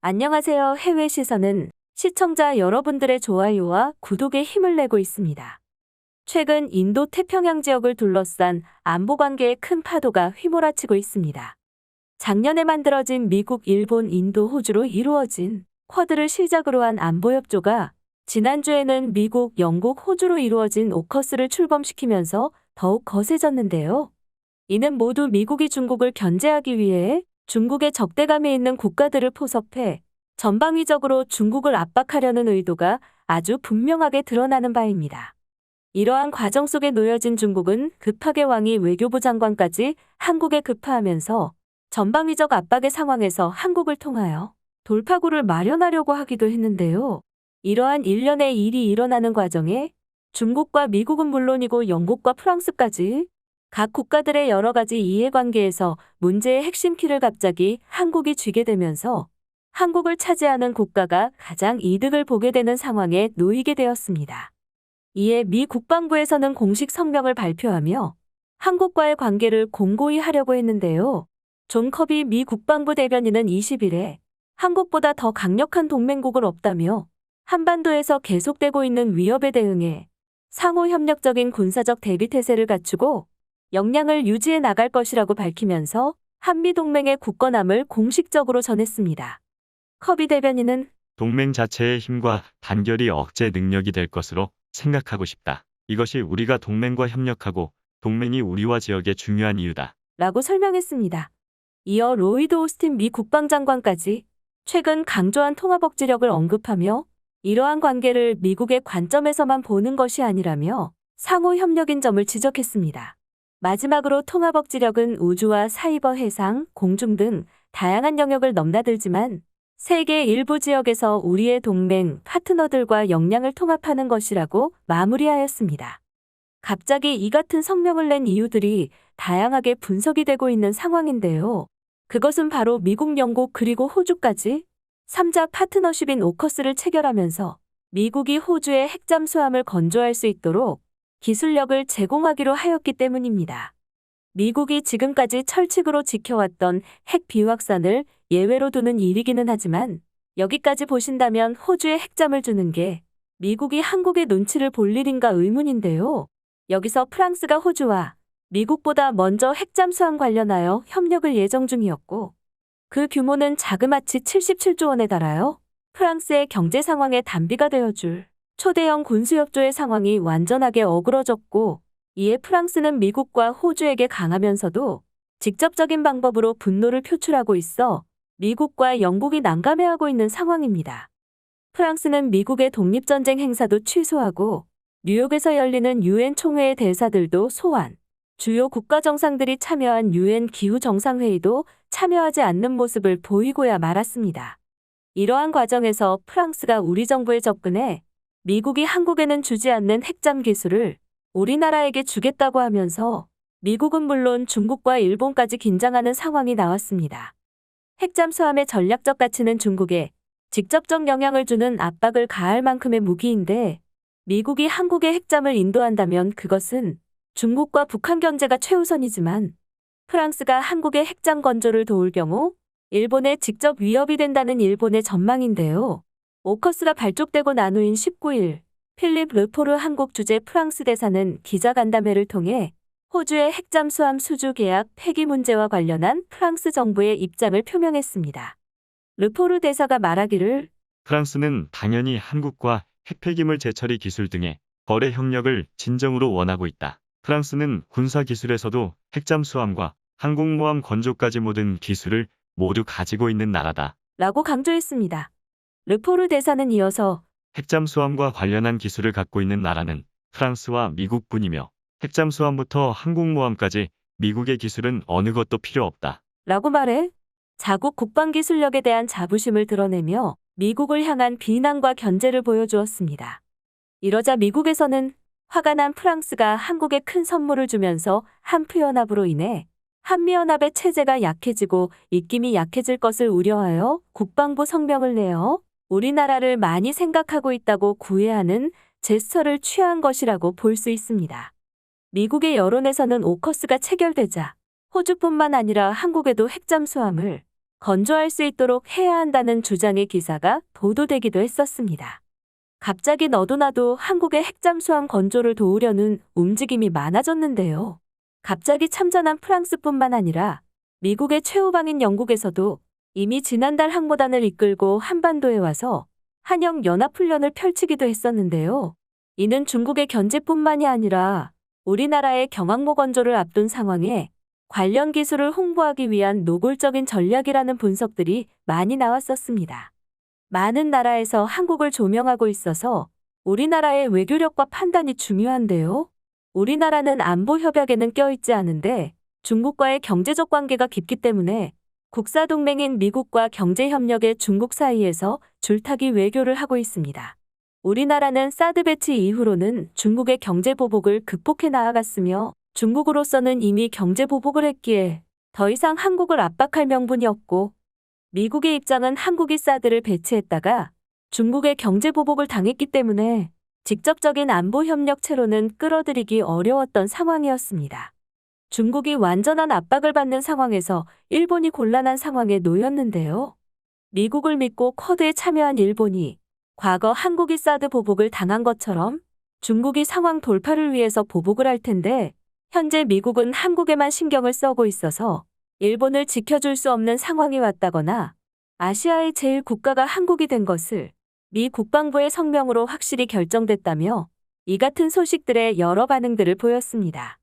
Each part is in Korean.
안녕하세요. 해외 시선은 시청자 여러분들의 좋아요와 구독에 힘을 내고 있습니다. 최근 인도 태평양 지역을 둘러싼 안보 관계에 큰 파도가 휘몰아치고 있습니다. 작년에 만들어진 미국, 일본, 인도, 호주로 이루어진 쿼드를 시작으로 한 안보협조가 지난주에는 미국, 영국, 호주로 이루어진 오커스를 출범시키면서 더욱 거세졌는데요. 이는 모두 미국이 중국을 견제하기 위해 중국의 적대감이 있는 국가들을 포섭해 전방위적으로 중국을 압박하려는 의도가 아주 분명하게 드러나는 바입니다. 이러한 과정 속에 놓여진 중국은 급하게 왕이 외교부 장관까지 한국에 급파하면서 전방위적 압박의 상황에서 한국을 통하여 돌파구를 마련하려고 하기도 했는데요. 이러한 일련의 일이 일어나는 과정에 중국과 미국은 물론이고 영국과 프랑스까지 각 국가들의 여러 가지 이해관계에서 문제의 핵심 키를 갑자기 한국이 쥐게 되면서 한국을 차지하는 국가가 가장 이득을 보게 되는 상황에 놓이게 되었습니다. 이에 미 국방부에서는 공식 성명을 발표하며 한국과의 관계를 공고히 하려고 했는데요. 존 커비 미 국방부 대변인은 20일에 한국보다 더 강력한 동맹국은 없다며 한반도에서 계속되고 있는 위협에 대응해 상호 협력적인 군사적 대비태세를 갖추고 역량을 유지해 나갈 것이라고 밝히면서 한미동맹의 굳건함을 공식적으로 전했습니다. 커비 대변인은 동맹 자체의 힘과 단결이 억제 능력이 될 것으로 생각하고 싶다. 이것이 우리가 동맹과 협력하고 동맹이 우리와 지역의 중요한 이유다. 라고 설명했습니다. 이어 로이드 오스틴 미 국방장관까지 최근 강조한 통합억지력을 언급하며 이러한 관계를 미국의 관점에서만 보는 것이 아니라며 상호 협력인 점을 지적했습니다. 마지막으로 통합억지력은 우주와 사이버 해상, 공중 등 다양한 영역을 넘나들지만 세계 일부 지역에서 우리의 동맹, 파트너들과 역량을 통합하는 것이라고 마무리하였습니다. 갑자기 이 같은 성명을 낸 이유들이 다양하게 분석이 되고 있는 상황인데요. 그것은 바로 미국, 영국 그리고 호주까지 3자 파트너십인 오커스를 체결하면서 미국이 호주의 핵잠수함을 건조할 수 있도록 기술력을 제공하기로 하였기 때문입니다. 미국이 지금까지 철칙으로 지켜왔던 핵 비확산을 예외로 두는 일이기는 하지만 여기까지 보신다면 호주에 핵잠을 주는 게 미국이 한국의 눈치를 볼 일인가 의문인데요. 여기서 프랑스가 호주와 미국보다 먼저 핵잠수함 관련하여 협력을 예정 중이었고 그 규모는 자그마치 77조 원에 달하여 프랑스의 경제 상황에 단비가 되어줄 초대형 군수협조의 상황이 완전하게 어그러졌고 이에 프랑스는 미국과 호주에게 강하면서도 직접적인 방법으로 분노를 표출하고 있어 미국과 영국이 난감해하고 있는 상황입니다. 프랑스는 미국의 독립전쟁 행사도 취소하고 뉴욕에서 열리는 유엔 총회의 대사들도 소환, 주요 국가 정상들이 참여한 유엔 기후정상회의도 참여하지 않는 모습을 보이고야 말았습니다. 이러한 과정에서 프랑스가 우리 정부에 접근해 미국이 한국에는 주지 않는 핵잠 기술을 우리나라에게 주겠다고 하면서 미국은 물론 중국과 일본까지 긴장하는 상황이 나왔습니다. 핵잠수함의 전략적 가치는 중국에 직접적 영향을 주는 압박을 가할 만큼의 무기인데 미국이 한국에 핵잠을 인도한다면 그것은 중국과 북한 경제가 최우선이지만 프랑스가 한국의 핵잠 건조를 도울 경우 일본에 직접 위협이 된다는 일본의 전망인데요. 오커스가 발족되고 난 후인 19일 필립 르포르 한국 주재 프랑스 대사는 기자간담회를 통해 호주의 핵잠수함 수주 계약 폐기 문제와 관련한 프랑스 정부의 입장을 표명했습니다. 르포르 대사가 말하기를 프랑스는 당연히 한국과 핵폐기물 재처리 기술 등의 거래 협력을 진정으로 원하고 있다. 프랑스는 군사 기술에서도 핵잠수함과 항공모함 건조까지 모든 기술을 모두 가지고 있는 나라다. 라고 강조했습니다. 르포르 대사는 이어서 핵잠수함과 관련한 기술을 갖고 있는 나라는 프랑스와 미국뿐이며 핵잠수함부터 항공모함까지 미국의 기술은 어느 것도 필요 없다. 라고 말해 자국 국방기술력에 대한 자부심을 드러내며 미국을 향한 비난과 견제를 보여주었습니다. 이러자 미국에서는 화가 난 프랑스가 한국에 큰 선물을 주면서 한푸연합으로 인해 한미연합의 체제가 약해지고 입김이 약해질 것을 우려하여 국방부 성명을 내어 우리나라를 많이 생각하고 있다고 구애하는 제스처를 취한 것이라고 볼 수 있습니다. 미국의 여론에서는 오커스가 체결되자 호주뿐만 아니라 한국에도 핵잠수함을 건조할 수 있도록 해야 한다는 주장의 기사가 보도되기도 했었습니다. 갑자기 너도나도 한국의 핵잠수함 건조를 도우려는 움직임이 많아졌는데요. 갑자기 참전한 프랑스뿐만 아니라 미국의 최우방인 영국에서도 이미 지난달 항모단을 이끌고 한반도에 와서 한영 연합훈련을 펼치기도 했었는데요. 이는 중국의 견제뿐만이 아니라 우리나라의 경항모 건조를 앞둔 상황에 관련 기술을 홍보하기 위한 노골적인 전략이라는 분석들이 많이 나왔었습니다. 많은 나라에서 한국을 조명하고 있어서 우리나라의 외교력과 판단이 중요한데요. 우리나라는 안보 협약에는 껴있지 않은데 중국과의 경제적 관계가 깊기 때문에 국사동맹인 미국과 경제협력의 중국 사이에서 줄타기 외교를 하고 있습니다. 우리나라는 사드 배치 이후로는 중국의 경제보복을 극복해 나아갔으며 중국으로서는 이미 경제보복을 했기에 더 이상 한국을 압박할 명분이 없고 미국의 입장은 한국이 사드를 배치했다가 중국의 경제보복을 당했기 때문에 직접적인 안보협력 채로는 끌어들이기 어려웠던 상황이었습니다. 중국이 완전한 압박을 받는 상황에서 일본이 곤란한 상황에 놓였는데요. 미국을 믿고 쿼드에 참여한 일본이 과거 한국이 사드 보복을 당한 것처럼 중국이 상황 돌파를 위해서 보복을 할 텐데 현재 미국은 한국에만 신경을 써고 있어서 일본을 지켜줄 수 없는 상황이 왔다거나 아시아의 제일 국가가 한국이 된 것을 미 국방부의 성명으로 확실히 결정됐다며 이 같은 소식들에 여러 반응들을 보였습니다.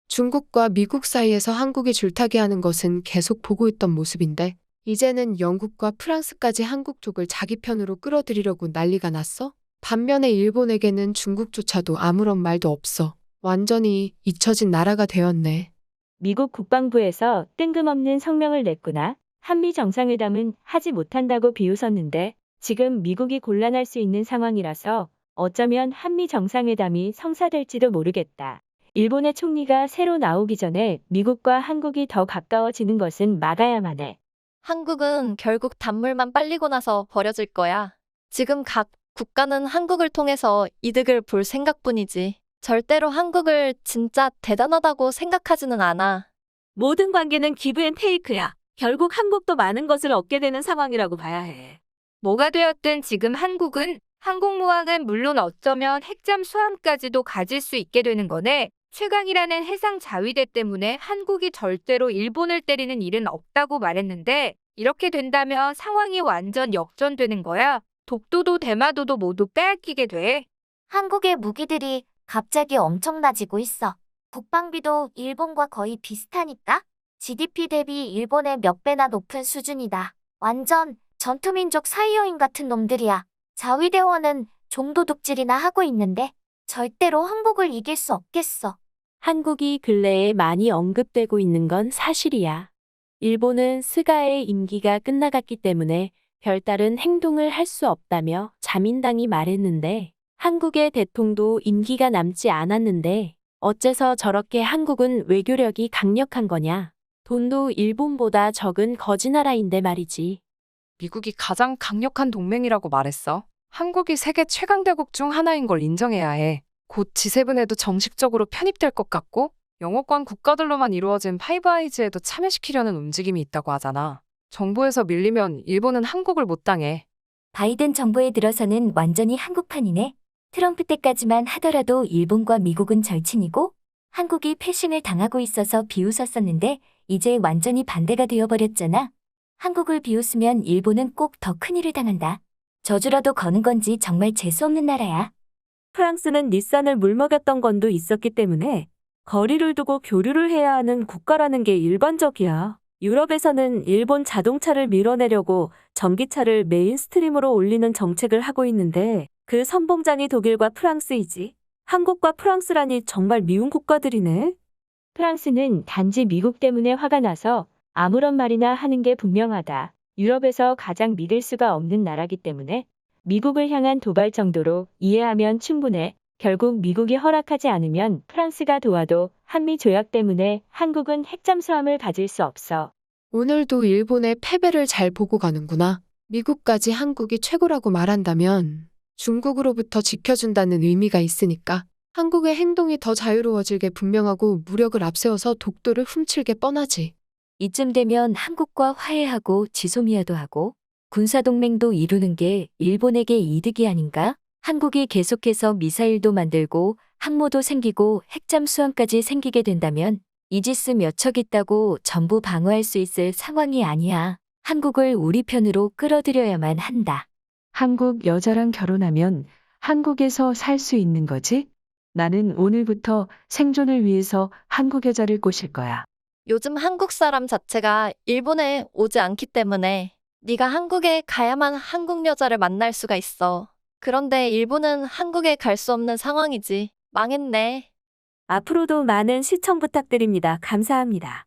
중국과 미국 사이에서 한국이 줄타기하는 것은 계속 보고 있던 모습인데 이제는 영국과 프랑스까지 한국 쪽을 자기 편으로 끌어들이려고 난리가 났어? 반면에 일본에게는 중국조차도 아무런 말도 없어. 완전히 잊혀진 나라가 되었네. 미국 국방부에서 뜬금없는 성명을 냈구나. 한미 정상회담은 하지 못한다고 비웃었는데 지금 미국이 곤란할 수 있는 상황이라서 어쩌면 한미 정상회담이 성사될지도 모르겠다. 일본의 총리가 새로 나오기 전에 미국과 한국이 더 가까워지는 것은 막아야만 해. 한국은 결국 단물만 빨리고 나서 버려질 거야. 지금 각 국가는 한국을 통해서 이득을 볼 생각뿐이지. 절대로 한국을 진짜 대단하다고 생각하지는 않아. 모든 관계는 기브 앤 테이크야. 결국 한국도 많은 것을 얻게 되는 상황이라고 봐야 해. 뭐가 되었든 지금 한국은 항공모함은 물론 어쩌면 핵잠수함까지도 가질 수 있게 되는 거네. 최강이라는 해상 자위대 때문에 한국이 절대로 일본을 때리는 일은 없다고 말했는데 이렇게 된다면 상황이 완전 역전되는 거야. 독도도 대마도도 모두 빼앗기게 돼. 한국의 무기들이 갑자기 엄청나지고 있어. 국방비도 일본과 거의 비슷하니까 GDP 대비 일본의 몇 배나 높은 수준이다. 완전 전투민족 사이오인 같은 놈들이야. 자위대원은 종도둑질이나 하고 있는데 절대로 한국을 이길 수 없겠어. 한국이 근래에 많이 언급되고 있는 건 사실이야. 일본은 스가의 임기가 끝나갔기 때문에 별다른 행동을 할 수 없다며 자민당이 말했는데 한국의 대통도 임기가 남지 않았는데 어째서 저렇게 한국은 외교력이 강력한 거냐. 돈도 일본보다 적은 거지 나라인데 말이지. 미국이 가장 강력한 동맹이라고 말했어. 한국이 세계 최강대국 중 하나인 걸 인정해야 해. 곧 G7에도 정식적으로 편입될 것 같고 영어권 국가들로만 이루어진 파이브 아이즈에도 참여시키려는 움직임이 있다고 하잖아. 정보에서 밀리면 일본은 한국을 못 당해. 바이든 정부에 들어서는 완전히 한국판이네. 트럼프 때까지만 하더라도 일본과 미국은 절친이고 한국이 패싱을 당하고 있어서 비웃었었는데 이제 완전히 반대가 되어버렸잖아. 한국을 비웃으면 일본은 꼭 더 큰일을 당한다. 저주라도 거는 건지 정말 재수없는 나라야. 프랑스는 닛산을 물먹였던 건도 있었기 때문에 거리를 두고 교류를 해야 하는 국가라는 게 일반적이야. 유럽에서는 일본 자동차를 밀어내려고 전기차를 메인스트림으로 올리는 정책을 하고 있는데 그 선봉장이 독일과 프랑스이지. 한국과 프랑스라니 정말 미운 국가들이네. 프랑스는 단지 미국 때문에 화가 나서 아무런 말이나 하는 게 분명하다. 유럽에서 가장 믿을 수가 없는 나라기 때문에 미국을 향한 도발 정도로 이해하면 충분해. 결국 미국이 허락하지 않으면 프랑스가 도와도 한미 조약 때문에 한국은 핵잠수함을 가질 수 없어. 오늘도 일본의 패배를 잘 보고 가는구나. 미국까지 한국이 최고라고 말한다면 중국으로부터 지켜준다는 의미가 있으니까 한국의 행동이 더 자유로워질 게 분명하고 무력을 앞세워서 독도를 훔칠 게 뻔하지. 이쯤 되면 한국과 화해하고 지소미아도 하고 군사동맹도 이루는 게 일본에게 이득이 아닌가? 한국이 계속해서 미사일도 만들고 항모도 생기고 핵잠수함까지 생기게 된다면 이지스 몇 척 있다고 전부 방어할 수 있을 상황이 아니야. 한국을 우리 편으로 끌어들여야만 한다. 한국 여자랑 결혼하면 한국에서 살 수 있는 거지? 나는 오늘부터 생존을 위해서 한국 여자를 꼬실 거야. 요즘 한국 사람 자체가 일본에 오지 않기 때문에 네가 한국에 가야만 한국 여자를 만날 수가 있어. 그런데 일본은 한국에 갈 수 없는 상황이지. 망했네. 앞으로도 많은 시청 부탁드립니다. 감사합니다.